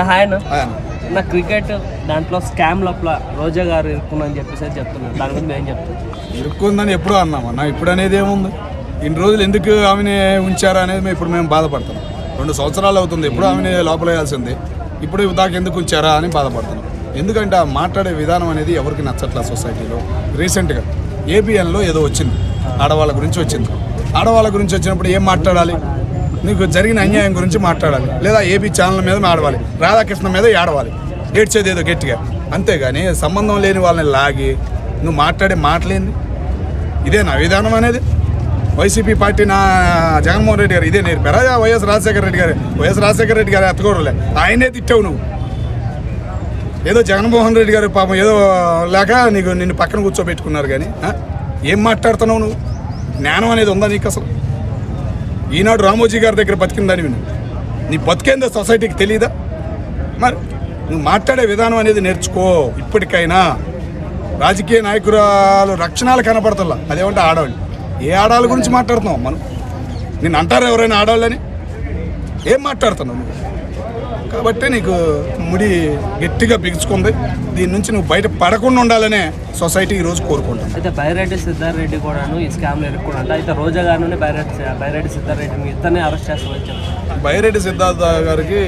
Hi నా cricket దాంట్లో scam లోపల రోజా గారు ఇరుక్కుందని చెప్పేసి చెప్తున్నారు. దాని గురించి మేము చెప్తాం. ఇరుక్కుందని ఎప్పుడూ అన్నామన్నా. ఇప్పుడు అనేది ఏముంది? ఇన్ని రోజులు ఎందుకు ఆమెని ఉంచారా అనేది ఇప్పుడు మేము బాధపడతాం. 2 సంవత్సరాలు అవుతుంది. ఎప్పుడు ఆమెని లోపల వేయాల్సింది, ఇప్పుడు దాకా ఎందుకు ఉంచారా అని బాధపడుతున్నాం. ఎందుకంటే ఆ మాట్లాడే విధానం అనేది ఎవరికి నచ్చట్లా సొసైటీలో. రీసెంట్గా ఏబిఎన్లో ఏదో వచ్చింది, ఆడవాళ్ళ గురించి వచ్చింది. ఆడవాళ్ళ గురించి వచ్చినప్పుడు ఏం మాట్లాడాలి? నీకు జరిగిన అన్యాయం గురించి మాట్లాడాలి, లేదా ఏబీ ఛానల్ మీద ఆడవాలి, రాధాకృష్ణ మీద ఏడవాలి, ఏడ్చేది ఏదో గట్టిగా. అంతేగాని సంబంధం లేని వాళ్ళని లాగి నువ్వు మాట్లాడే మాటలేంది? ఇదే నా విధానం అనేది. వైసీపీ పార్టీ నా జగన్మోహన్ రెడ్డి గారు ఇదే నేర్పారా? వైఎస్ రాజశేఖర రెడ్డి గారు ఎత్తకూడలే, ఆయనే తిట్టావు నువ్వు. ఏదో జగన్మోహన్ రెడ్డి గారు పాపం ఏదో లేక నిన్ను పక్కన కూర్చోబెట్టుకున్నారు. కానీ ఏం మాట్లాడుతున్నావు నువ్వు? జ్ఞానం అనేది ఉందా నీకు అసలు? ఈనాడు రామోజీ గారి దగ్గర బతికిందని విను, నీ బతికేందో సొసైటీకి తెలియదా? మరి నువ్వు మాట్లాడే విధానం అనేది నేర్చుకో. ఇప్పటికైనా రాజకీయ నాయకురాలు రక్షణాలు కనపడతల్లా, అదేమంటే ఆడవాళ్ళు. ఏ ఆడవాళ్ళ గురించి మాట్లాడుతున్నావు? మనం నిన్ను అంటారు ఎవరైనా ఆడవాళ్ళని? ఏం మాట్లాడుతున్నావు నువ్వు? కాబట్టి నీకు ముడి గట్టిగా బిగుచుకుంది. దీని నుంచి నువ్వు బయట పడకుండా ఉండాలనే సొసైటీ ఈరోజు కోరుకుంటాను. అయితే బైరెడ్డి సిద్ధారెడ్డి కూడాను ఈ స్కామ్లో ఇరుక్కుంటా. అయితే రోజా గారిని బైరెడ్డి సిద్ధారెడ్డి ఇద్దరిని అరెస్ట్ చేస్తామని. బైరెడ్డి సిద్ధార్థ గారికి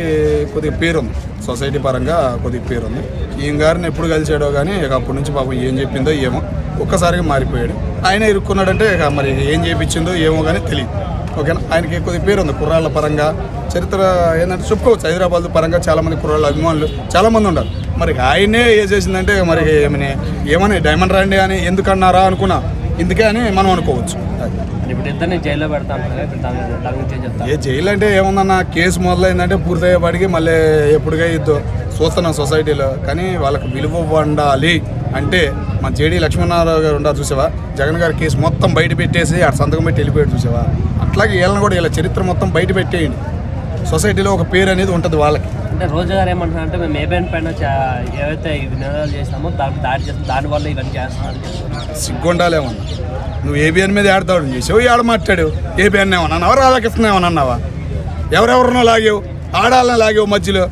కొద్దిగా పేరుంది, సొసైటీ పరంగా కొద్దిగా పేరుంది. ఈయన గారిని ఎప్పుడు కలిసాడో కానీ ఇక అప్పటి నుంచి పాపం ఏం చెప్పిందో ఏమో ఒక్కసారిగా మారిపోయాడు. ఆయన ఇరుక్కున్నాడంటే ఇక మరి ఏం చేయించిందో ఏమో కానీ తెలియదు. ఓకేనా? ఆయనకి కొద్ది పేరు ఉంది కుర్రాళ్ళ పరంగా. చరిత్ర ఏంటంటే చెప్పుకోవచ్చు, హైదరాబాద్ పరంగా చాలామంది కుర్రాళ్ళ అభిమానులు చాలామంది ఉన్నారు. మరి ఆయనే ఏ చేసిందంటే మరి ఏమని డైమండ్ రండి అని ఎందుకన్నారా అనుకున్నా, ఇందుకే అని మనం అనుకోవచ్చు. ఇప్పుడు ఇద్దరిని జైల్లో పెడతాను. ఏ జైలు అంటే ఏముందన్న, కేసు మొదలైందంటే పూర్తయ్యేపాటికి మళ్ళీ ఎప్పుడుగా ఇద్దో చూస్తున్నాం సొసైటీలో. కానీ వాళ్ళకి విలువ ఉండాలి అంటే మన జేడీ లక్ష్మణరావు గారు ఉన్నారు చూసావా, జగన్ గారి కేసు మొత్తం బయట పెట్టేసి ఆ సంతకం పెట్టి వెళ్ళిపోయాడు చూసావా. అట్లాగే వీళ్ళని కూడా ఇలా చరిత్ర మొత్తం బయట పెట్టేయండి. సొసైటీలో ఒక పేరు అనేది ఉంటుంది వాళ్ళకి. అంటే రోజా గారు ఏమంటున్నారు అంటే మేము ఏబిఎన్ పైన ఏవైతే నినాదాలు చేస్తామో దానివల్ల ఇవన్నీ చేస్తున్నాం. సిగ్గుండాలేమన్నా, నువ్వు ఏబిఎన్ మీద ఆడతాడు చేసావు, ఆడ మాట్లాడు. ఏబిఎన్ ఏమన్నావా, రాధాకృష్ణ ఏమన్నావా? ఎవరెవరినో లాగేవు, ఆడాలని లాగేవు మధ్యలో.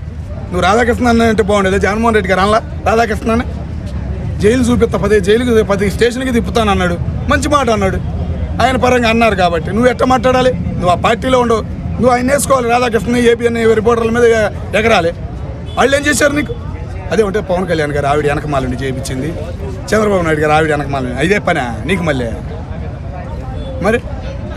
నువ్వు రాధాకృష్ణ అంటే బాగుండేది. జగన్మోహన్ రెడ్డి గారు అలా రాధాకృష్ణని జైలు చూపిస్తా, 10 స్టేషన్కి తిప్పుతాను అన్నాడు. మంచి మాట అన్నాడు, ఆయన పరంగా అన్నారు. కాబట్టి నువ్వు ఎట్లా మాట్లాడాలి? నువ్వు ఆ పార్టీలో ఉండవు, నువ్వు ఆయన వేసుకోవాలి. రాధాకృష్ణ ఏబిఎన్ రిపోర్టర్ల మీద ఎగరాలి. వాళ్ళు ఏం చేశారు నీకు? అదే ఉంటే పవన్ కళ్యాణ్ గారు ఆవిడ వెనకమాలని చేయించింది, చంద్రబాబు నాయుడు గారు ఆవిడ వెనకమాలని. ఇదే పనా నీకు? మళ్ళీ మరి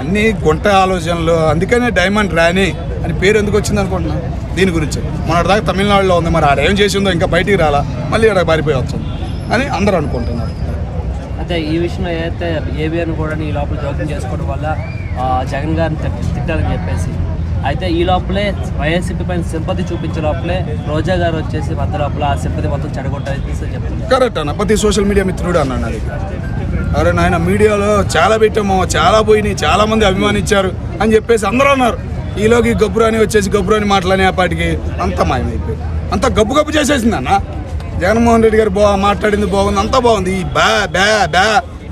అన్నీ గుంట ఆలోచనలు. అందుకనే డైమండ్ రాణి అని పేరు ఎందుకు వచ్చింది అనుకుంటున్నా దీని గురించి. మొన్నటిదాకా తమిళనాడులో ఉంది, మరి ఆడ ఏం చేసిందో ఇంకా బయటికి రాలా, మళ్ళీ ఇక్కడ పారిపోయి వచ్చింది అని అందరూ అనుకుంటున్నారు. అయితే ఈ విషయంలో ఏదైతే ఏబిఎన్ కూడా ఈ లోపల జోక్యం చేసుకోవడం వల్ల జగన్ గారిని తిట్టాలని చెప్పేసి, అయితే ఈ లోపలే వైఎస్సీపీ పైన సింపతి చూపించే లోపలే రోజా గారు వచ్చేసి మధ్య లోపల ఆ సింపతి మొత్తం చెడగొట్టాలని చెప్తున్నారు. కరెక్ట్ అన్న, ప్రతి సోషల్ మీడియా మిత్రుడు అన్నాడు అది. అరే నాయన, మీడియాలో చాలా పెట్టాము, చాలా పోయినాయి, చాలామంది అభిమానించారు అని చెప్పేసి అందరూ అన్నారు. ఈలోకి గబ్బురాని వచ్చేసి గబ్బురాని మాటలని ఆ పాటికి అంతా మాయమైపోయి అంతా గబ్బు చేసేసింది అన్న. జగన్మోహన్ రెడ్డి గారు మాట్లాడింది బాగుంది, అంతా బాగుంది. ఈ బ్యా బ్యా బ్యా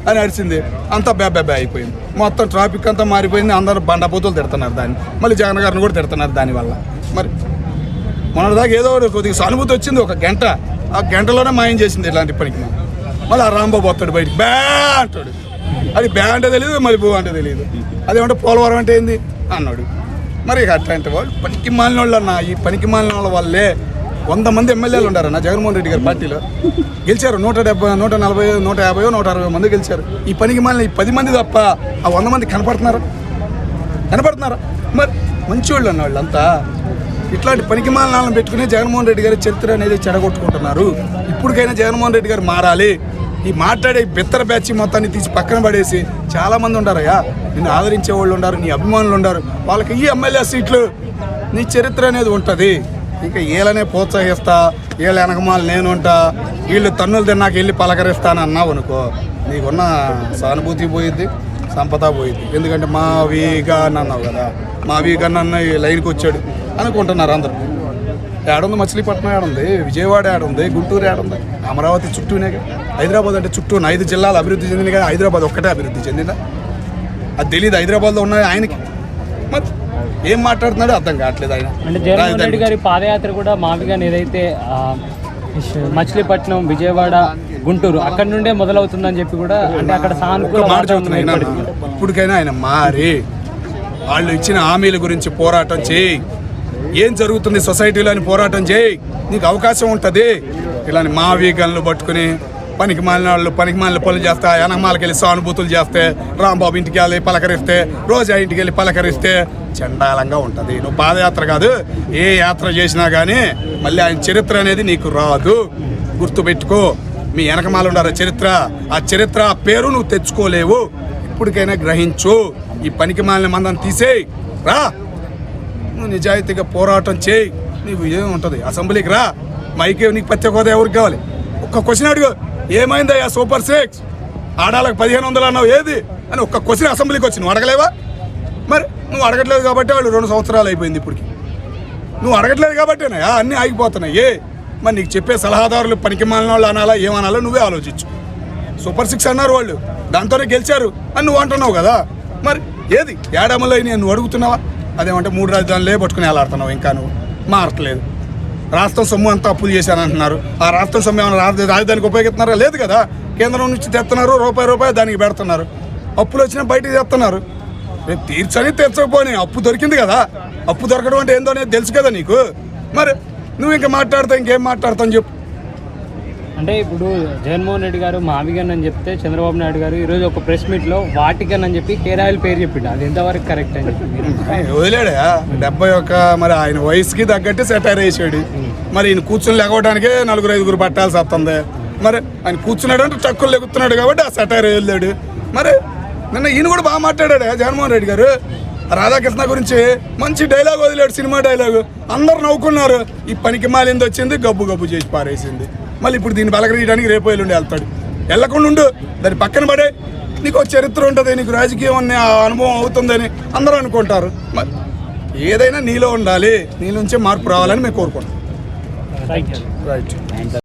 అని అరిచింది, అంతా బ్యా బ్యా బ్యా అయిపోయింది. మొత్తం ట్రాఫిక్ అంతా మారిపోయింది. అందరూ బండపోతులు తిడుతున్నారు దాన్ని, మళ్ళీ జగన్ గారిని కూడా తిడుతున్నారు దానివల్ల. మరి మొన్నటిదాకా ఏదో కొద్దిగా సానుభూతి వచ్చింది, 1 గంట. ఆ గంటలోనే మాయం చేసింది ఇలాంటి పనికి. మళ్ళీ ఆ రాంబాబు వస్తాడు బయటికి, బ్యా అంటాడు. అది బ్యా అంటే తెలియదు, మరి బో అంటే తెలియదు. అదేమంటే పోలవరం అంటే ఏంది అన్నాడు. మరి అట్లాంటి వాళ్ళు పనికి మాలిన వాళ్ళు అన్న. ఈ పనికి మాలిన వాళ్ళ వల్లే 100 మంది ఎమ్మెల్యేలు ఉండారన్న జగన్మోహన్ రెడ్డి గారి పార్టీలో. గెలిచారు 170, 140, 150, 160 మంది గెలిచారు. ఈ పనికి మాలిన ఈ 10 మంది తప్ప ఆ 100 మంది కనపడుతున్నారా? మరి మంచివాళ్ళు అన్న వాళ్ళంతా. ఇట్లాంటి పనికి మాలిన పెట్టుకుని జగన్మోహన్ రెడ్డి గారి చరిత్ర అనేది చెడగొట్టుకుంటున్నారు. ఇప్పటికైనా జగన్మోహన్ రెడ్డి గారు మారాలి. ఈ మాట్లాడే బెత్తర బ్యాచ్ మొత్తాన్ని తీసి పక్కన పడేసి, చాలామంది ఉండారయ్యా నిన్ను ఆదరించే వాళ్ళు ఉన్నారు, నీ అభిమానులు ఉన్నారు, వాళ్ళకి ఈ ఎమ్మెల్యే సీట్లు నీ చరిత్ర అనేది ఉంటుంది. ఇంకా వీళ్ళనే ప్రోత్సహిస్తా, వీళ్ళ వెనకమాల నేను ఉంటా, వీళ్ళు తన్నులు తిన్నాక వెళ్ళి పలకరిస్తాను అన్నావు అనుకో, నీకున్న సానుభూతి పోయిద్ది, సంపద పోయిద్ది. ఎందుకంటే మా వీగా అన్నావు కదా, మా వీగా అన్న ఈ లైన్కి వచ్చాడు అనుకుంటున్నారు అందరూ. ఏడుంది మచిలీపట్నం, ఏడుంది విజయవాడ, ఏడుంది గుంటూరు, ఏడుంది అమరావతి చుట్టూనే. హైదరాబాద్ అంటే చుట్టూ 5 జిల్లాలు అభివృద్ధి చెందింది కదా, హైదరాబాద్ ఒక్కటే అభివృద్ధి చెందిందా? అది తెలియదు హైదరాబాద్లో ఉన్నాయి ఆయనకి. మరి ఏం మాట్లాడుతున్నాడో అర్థం కావట్లేదు ఆయన. అంటే జగన్మోహన్ రెడ్డి గారి పాదయాత్ర కూడా మామూలుగా ఏదైతే మచిలీపట్నం, విజయవాడ, గుంటూరు అక్కడ నుండే మొదలవుతుందని చెప్పి కూడా అంటే అక్కడ సానుకూల మాట చెబుతున్నాయి. ఇప్పటికైనా ఆయన మారి వాళ్ళు ఇచ్చిన హామీల గురించి పోరాటం చేయి, ఏం జరుగుతుంది సొసైటీలో అని పోరాటం చేయి, నీకు అవకాశం ఉంటుంది. ఇలాని మావి గన్లు పట్టుకుని పనికి మాలిన వాళ్ళు పనికి మాలిన పనులు చేస్తా, వెనకమాలకి వెళ్ళి సానుభూతులు చేస్తే, రాంబాబు ఇంటికి వెళ్ళి పలకరిస్తే, రోజా ఇంటికి వెళ్ళి పలకరిస్తే చండాలంగా ఉంటుంది. నువ్వు పాదయాత్ర కాదు, ఏ యాత్ర చేసినా కానీ మళ్ళీ ఆయన చరిత్ర అనేది నీకు రాదు. గుర్తుపెట్టుకో, మీ వెనకమాల ఉండారు చరిత్ర, ఆ చరిత్ర ఆ పేరు నువ్వు తెచ్చుకోలేవు. ఇప్పటికైనా గ్రహించు, ఈ పనికి మాలిన మందం తీసేయి, రా నువ్వు నిజాయితీగా పోరాటం చేయి, నీకు ఏముంటుంది. అసెంబ్లీకి రా, మైకే నీకు ప్రత్యేక హోదా ఎవరికి కావాలి? ఒక్క క్వశ్చన్ అడుగు, ఏమైందయ్యా సూపర్ 6 ఆడాలకు 1500 అన్నావు ఏది అని ఒక్క క్వశ్చన్ అసెంబ్లీకి వచ్చి నువ్వు అడగలేవా? మరి నువ్వు అడగట్లేదు కాబట్టి వాళ్ళు 2 సంవత్సరాలు అయిపోయింది. ఇప్పటికి నువ్వు అడగట్లేదు కాబట్టేనా అన్నీ ఆగిపోతున్నాయి. మరి నీకు చెప్పే సలహాదారులు పనికి మాలిన వాళ్ళు అనాలా ఏమనాలో నువ్వే ఆలోచించు. సూపర్ 6 అన్నారు వాళ్ళు, దాంతోనే గెలిచారు అని నువ్వు అంటున్నావు కదా. మరి ఏది ఏడమలో నువ్వు అడుగుతున్నావా? అదేమంటే 3 రాజధానులే పట్టుకుని వెళ్ళాడుతున్నావు, ఇంకా నువ్వు మారట్లేదు. రాష్ట్రం సొమ్ము అంతా అప్పులు చేశానంటున్నారు. ఆ రాష్ట్రం సొమ్ము ఏమైనా రాజధానికి ఉపయోగిస్తున్నారా? లేదు కదా. కేంద్రం నుంచి తెస్తున్నారు, రూపాయి దానికి పెడుతున్నారు. అప్పులు వచ్చినా బయటికి తెస్తున్నారు. రేపు తీర్చని తెచ్చకపోని అప్పు దొరికింది కదా. అప్పు దొరకడం అంటే ఏందో అనేది తెలుసు కదా నీకు. మరి నువ్వు ఇంకా మాట్లాడతావు, ఇంకేం మాట్లాడతావు చెప్పు. అంటే ఇప్పుడు జగన్మోహన్ రెడ్డి గారు మావిగన్ అని చెప్తే చంద్రబాబు నాయుడు గారు ఈరోజు ఒక ప్రెస్ మీట్లో వాటికన్ అని చెప్పి కేరాయిల్ పేరు చెప్పిండు, అది ఎంతవరకు కరెక్ట్ అని చెప్పి వదిలేడా 71 మరి ఆయన వయసుకి తగ్గట్టు సెటైర్ వేసాడు. మరి ఈయన కూర్చొని లేకపోవడానికే 4-5 పట్టాల్సి వస్తుంది. మరి ఆయన కూర్చున్నాడు అంటే చక్కులు లెగుతున్నాడు కాబట్టి ఆ సెటైర్ వెళ్ళాడు. మరి నిన్న ఈయన కూడా బాగా మాట్లాడాడు జగన్మోహన్ రెడ్డి గారు. రాధాకృష్ణ గురించి మంచి డైలాగ్ వదిలాడు, సినిమా డైలాగు. అందరు నవ్వుకున్నారు. ఈ పనికి మాలింది వచ్చింది, గబ్బు చేసి పారేసింది. మళ్ళీ ఇప్పుడు దీన్ని బలకరీయడానికి రేపు ఎల్లుండి వెళ్తాడు. వెళ్ళకుండా ఉండు, దాన్ని పక్కన పడే. నీకు చరిత్ర ఉంటుంది, నీకు రాజకీయం అనే అనుభవం అవుతుందని అందరూ అనుకుంటారు. మరి ఏదైనా నీలో ఉండాలి, నీ నుంచే మార్పు రావాలని మేము కోరుకుంటాం. రైట్. రైట్.